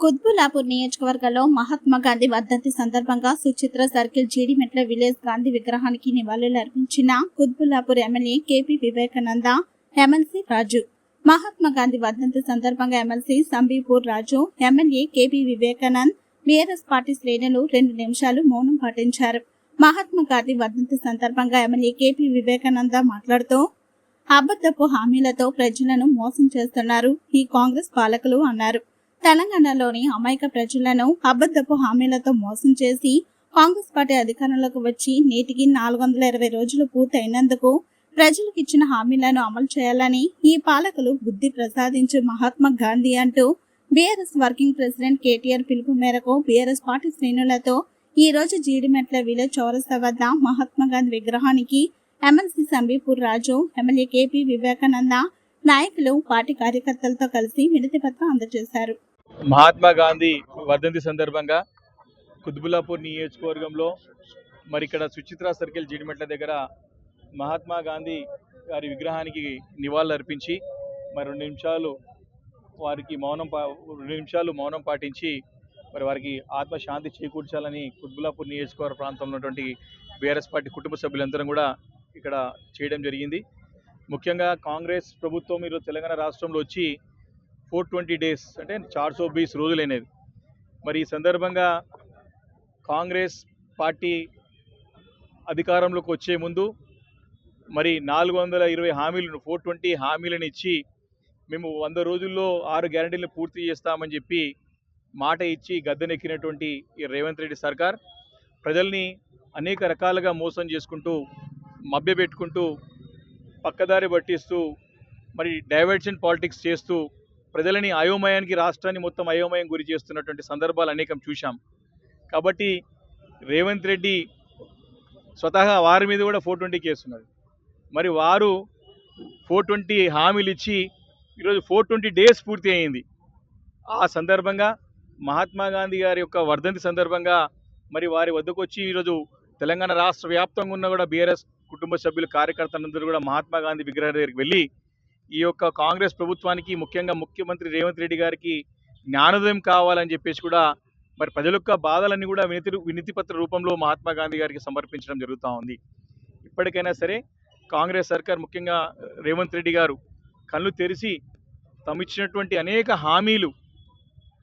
కుత్బుల్లాపూర్ నియోజకవర్గంలో మహాత్మా గాంధీ వర్ధంతి సందర్భంగా సుచిత్ర సర్కిల్ జీడిమెట్ల విలేజ్ గాంధీ విగ్రహానికి నివాళులర్పించిన Quthbullapur MLA KP Vivekananda, MLC Raju. Mahatma Gandhi వర్ధంతి సందర్భంగా MLC Sambipur Raju, MLA KP Vivekanand, BRS party శ్రేణులు 2 నిమిషాలు మౌనం పాటించారు. మహాత్మా గాంధీ వర్ధంతి సందర్భంగా ఎమ్మెల్యే కేపీ వివేకానంద మాట్లాడుతూ, అబద్ధపు హామీలతో ప్రజలను మోసం చేస్తున్నారు ఈ కాంగ్రెస్ పాలకులు అన్నారు. తెలంగాణలోని అమాయక ప్రజలను అబద్ధపు హామీలతో మోసం చేసి కాంగ్రెస్ పార్టీ అధికారంలోకి వచ్చి నేటికి 420 రోజులు పూర్తయినందుకు ప్రజలకు ఇచ్చిన హామీలను అమలు చేయాలని ఈ పాలకులు బుద్ధి ప్రసాదించు మహాత్మా గాంధీ అంటూ బీఆర్ఎస్ వర్కింగ్ ప్రెసిడెంట్ కేటీఆర్ పిలుపు మేరకు బీఆర్ఎస్ పార్టీ శ్రేణులతో ఈ రోజు జీడిమెట్ల విలేజ్ చౌరస్తా వద్ద మహాత్మా గాంధీ విగ్రహానికి MLC Sambipur Raju, MLA KP Vivekananda, నాయకులు, పార్టీ కార్యకర్తలతో కలిసి వినతి పత్రం అందజేశారు. మహాత్మా గాంధీ వర్ధంతి సందర్భంగా కుత్బుల్లాపూర్ నియోజకవర్గంలో మరి ఇక్కడ సుచిత్ర సర్కిల్ జీడిమెట్ల దగ్గర మహాత్మా గాంధీ గారి విగ్రహానికి నివాళులు అర్పించి మరి 2 నిమిషాలు వారికి మౌనం పాటించి మరి వారికి ఆత్మశాంతి చేకూర్చాలని కుత్బుల్లాపూర్ నియోజకవర్గ ప్రాంతంలో ఉన్నటువంటి బీఆర్ఎస్ పార్టీ కుటుంబ సభ్యులందరం కూడా ఇక్కడ చేయడం జరిగింది. ముఖ్యంగా కాంగ్రెస్ ప్రభుత్వం ఈరోజు తెలంగాణ రాష్ట్రంలో వచ్చి 420 డేస్ అంటే 420 రోజులైనది. మరి ఈ సందర్భంగా కాంగ్రెస్ పార్టీ అధికారంలోకి వచ్చే ముందు మరి 420 హామీలను 420 హామీలను ఇచ్చి మేము 100 రోజుల్లో 6 గ్యారెంటీలను పూర్తి చేస్తామని చెప్పి మాట ఇచ్చి గద్దెనెక్కినటువంటి ఈ రేవంత్ రెడ్డి సర్కార్ ప్రజల్ని అనేక రకాలుగా మోసం చేసుకుంటూ, మభ్యపెట్టుకుంటూ, పక్కదారి పట్టిస్తూ, మరి డైవర్షన్ పాలిటిక్స్ చేస్తూ ప్రజలని అయోమయానికి, రాష్ట్రాన్ని మొత్తం అయోమయం గురి చేస్తున్నటువంటి సందర్భాలు అనేకం చూశాం. కాబట్టి రేవంత్ రెడ్డి స్వతహా వారి మీద కూడా 420 కేసు ఉన్నది. మరి వారు 420 హామీలు ఇచ్చి ఈరోజు 420 డేస్ పూర్తి అయింది. ఆ సందర్భంగా మహాత్మా గాంధీ గారి యొక్క వర్ధంతి సందర్భంగా మరి వారి వద్దకు వచ్చి ఈరోజు తెలంగాణ రాష్ట్ర వ్యాప్తంగా ఉన్న కూడా బీఆర్ఎస్ కుటుంబ సభ్యులు, కార్యకర్తలందరూ కూడా మహాత్మా గాంధీ విగ్రహం దగ్గరికి వెళ్ళి ఈ యొక్క కాంగ్రెస్ ప్రభుత్వానికి, ముఖ్యంగా ముఖ్యమంత్రి రేవంత్ రెడ్డి గారికి జ్ఞానోదయం కావాలని చెప్పేసి కూడా మరి ప్రజల యొక్క బాధలన్నీ కూడా వినతి పత్ర రూపంలో మహాత్మా గాంధీ గారికి సమర్పించడం జరుగుతూ ఉంది. ఇప్పటికైనా సరే కాంగ్రెస్ సర్కార్, ముఖ్యంగా రేవంత్ రెడ్డి గారు కళ్ళు తెరిచి తమిచ్చినటువంటి అనేక హామీలు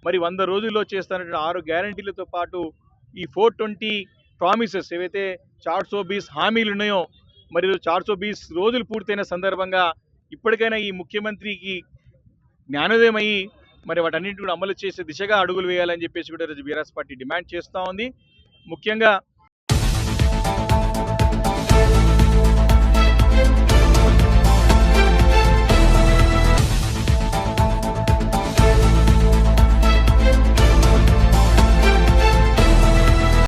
మరి 100 రోజుల్లో చేస్తున్నటువంటి 6 గ్యారంటీలతో పాటు ఈ 420 ప్రామిసెస్ ఏవైతే 420 హామీలు ఉన్నాయో మరి 420 రోజులు పూర్తయిన సందర్భంగా ఇప్పటికైనా ఈ ముఖ్యమంత్రికి జ్ఞానోదయం అయ్యి మరి వాటన్నింటిని కూడా అమలు చేసే దిశగా అడుగులు వేయాలని చెప్పేసి కూడా బీఆర్ఎస్ పార్టీ డిమాండ్ చేస్తూ ఉంది. ముఖ్యంగా